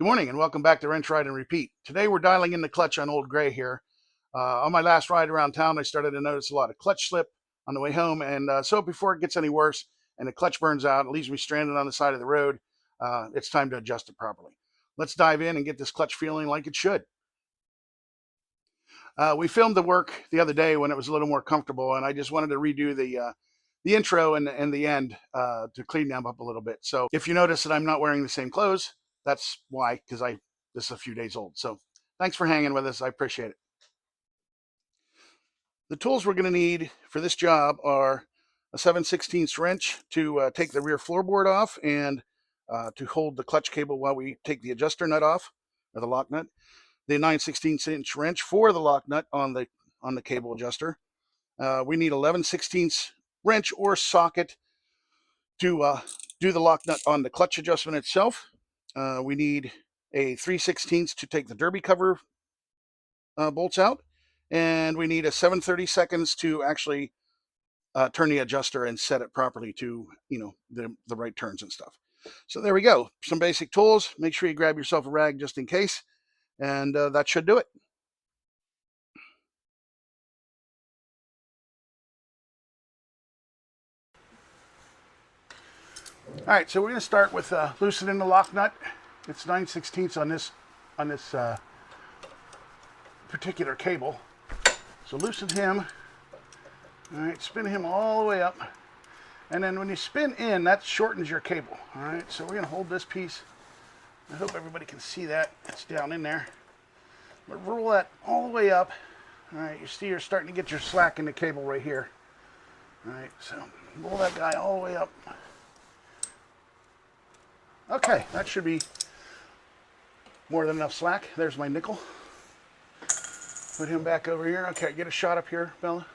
Good morning and welcome back to Wrench Ride and Repeat. Today we're dialing in the clutch on Old Gray here. On my last ride around town, I started to notice a lot of clutch slip on the way home, and so before it gets any worse and the clutch burns out and leaves me stranded on the side of the road, it's time to adjust it properly. Let's dive in and get this clutch feeling like it should. We filmed the work the other day when it was a little more comfortable, and I just wanted to redo the intro and the end to clean them up a little bit. So if you notice that I'm not wearing the same clothes, that's why, because this is a few days old. So thanks for hanging with us. I appreciate it. The tools we're going to need for this job are a 7/16 wrench to take the rear floorboard off and to hold the clutch cable while we take the adjuster nut off, or the lock nut. The 9/16 wrench for the lock nut on the cable adjuster. We need 11/16 wrench or socket to do the lock nut on the clutch adjustment itself. We need a 3/16 to take the derby cover bolts out, and we need a 7/32 to actually turn the adjuster and set it properly to the right turns and stuff. So there we go. Some basic tools. Make sure you grab yourself a rag just in case, and that should do it. All right, so we're going to start with loosening the lock nut. It's 9/16 on this particular cable. So loosen him. All right, spin him all the way up. And then when you spin in, that shortens your cable. All right, so we're going to hold this piece. I hope everybody can see that. It's down in there. But roll that all the way up. All right, you see you're starting to get your slack in the cable right here. All right, so roll that guy all the way up. Okay, that should be more than enough slack. There's my nickel. Put him back over here. Okay, get a shot up here, Bella.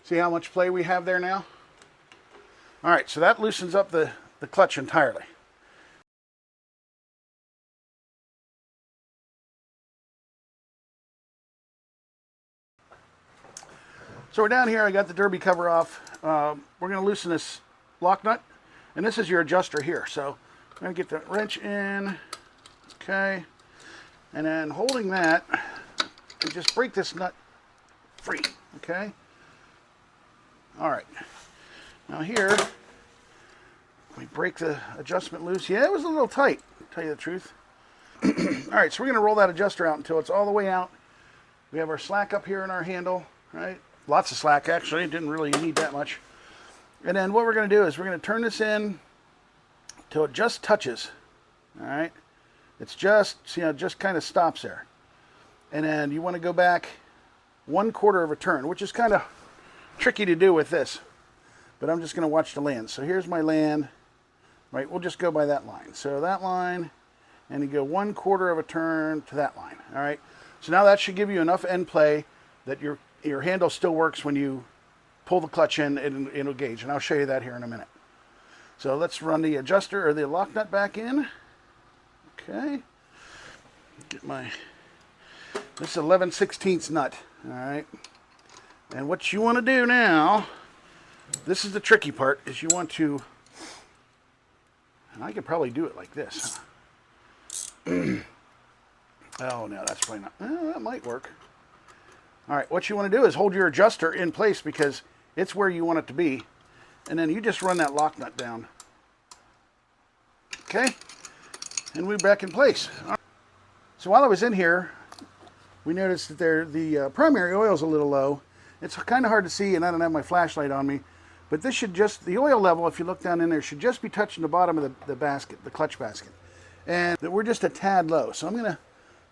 See how much play we have there now? All right, so that loosens up the clutch entirely. So we're down here. I got the derby cover off. We're going to loosen this lock nut. And this is your adjuster here. So I'm going to get the wrench in. Okay. And then holding that, and just break this nut free. Okay. All right. Now here, we break the adjustment loose. Yeah, it was a little tight, to tell you the truth. All right, so we're going to roll that adjuster out until it's all the way out. We have our slack up here in our handle, right? Lots of slack, actually. It didn't really need that much. And then what we're going to do is we're going to turn this in till it just touches. All right. It's just, just kind of stops there. And then you want to go back 1/4 of a turn, which is kind of tricky to do with this. But I'm just going to watch the land. So here's my land. Right, we'll just go by that line. So that line, and you go 1/4 of a turn to that line. All right. So now that should give you enough end play that your handle still works when you pull the clutch in and it'll gauge, and I'll show you that here in a minute. So let's run the adjuster or the lock nut back in. Okay. Get this is 11/16 nut. All right. And what you want to do now, this is the tricky part, is you want to, and I could probably do it like this. Oh no, that's probably not. That might work. All right, what you want to do is hold your adjuster in place because it's where you want it to be. And then you just run that lock nut down. Okay? And we're back in place. Right. So while I was in here, we noticed that the primary oil is a little low. It's kind of hard to see, and I don't have my flashlight on me. But this should just, the oil level, if you look down in there, should just be touching the bottom of the basket, the clutch basket. And we're just a tad low. So I'm going to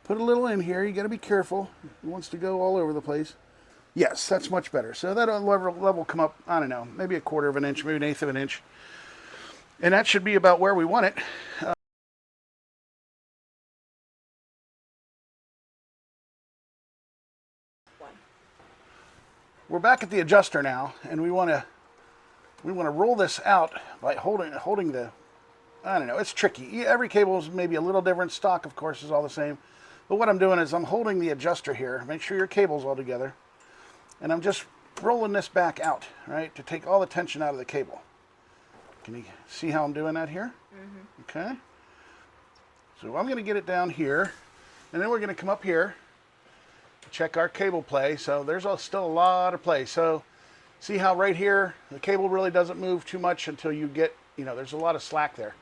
put a little in here. You got to be careful. It wants to go all over the place. Yes, that's much better. So that level come up, I don't know, maybe 1/4 of an inch, maybe 1/8 of an inch. And that should be about where we want it. We're back at the adjuster now, and we want to roll this out by holding the, I don't know, it's tricky. Every cable is maybe a little different. Stock, of course, is all the same. But what I'm doing is I'm holding the adjuster here. Make sure your cable's all together. And I'm just rolling this back out, right, to take all the tension out of the cable. Can you see how I'm doing that here? Mm-hmm. Okay. So I'm going to get it down here, and then we're going to come up here, check our cable play. So there's still a lot of play. So see how right here, the cable really doesn't move too much until you get, there's a lot of slack there.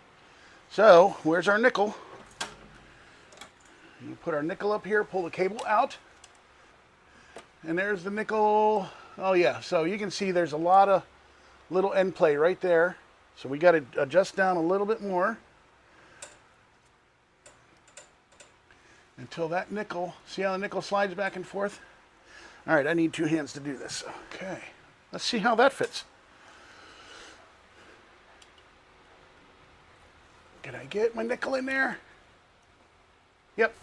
So where's our nickel? You put our nickel up here, pull the cable out, and there's the nickel. Oh yeah, so you can see there's a lot of little end play right there. So we got to adjust down a little bit more until that nickel, see how the nickel slides back and forth? All right, I need 2 hands to do this. Okay, let's see how that fits. Can I get my nickel in there? Yep.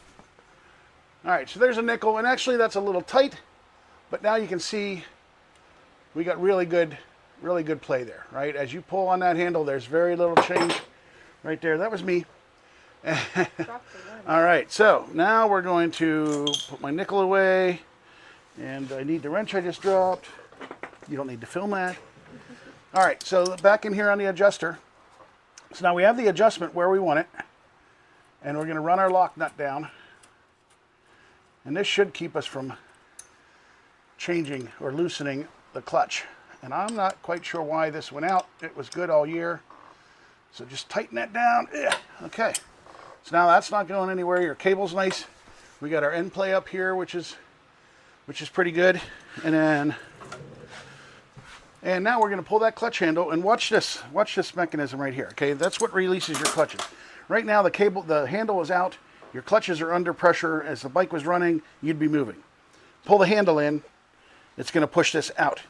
All right, so there's a nickel, and actually that's a little tight, but now you can see we got really good play there, right? As you pull on that handle, there's very little change right there. That was me. All right, so now we're going to put my nickel away, and I need the wrench I just dropped. You don't need to film that. All right, so back in here on the adjuster. So now we have the adjustment where we want it, and we're going to run our lock nut down. And this should keep us from changing or loosening the clutch. And I'm not quite sure why this went out. It was good all year. So just tighten that down. Yeah. Okay. So now that's not going anywhere. Your cable's nice. We got our end play up here, which is pretty good. And now we're going to pull that clutch handle, and watch this mechanism right here. Okay, that's what releases your clutches. Right now the handle is out. Your clutches are under pressure. As the bike was running, you'd be moving. Pull the handle in. It's going to push this out.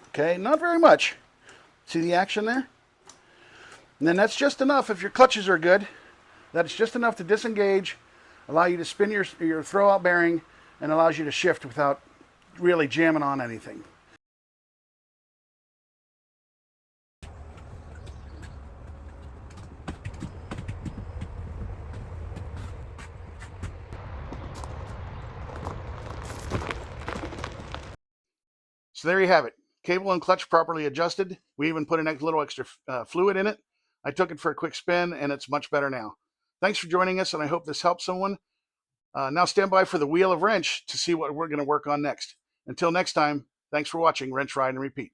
Okay, not very much. See the action there? And then that's just enough. If your clutches are good, that's just enough to disengage, allow you to spin your throwout bearing, and allows you to shift without really jamming on anything. So there you have it. Cable and clutch properly adjusted. We even put a little extra fluid in it. I took it for a quick spin, and it's much better now. Thanks for joining us, and I hope this helps someone. Now stand by for the wheel of wrench to see what we're going to work on next. Until next time, thanks for watching Wrench, Ride, and Repeat.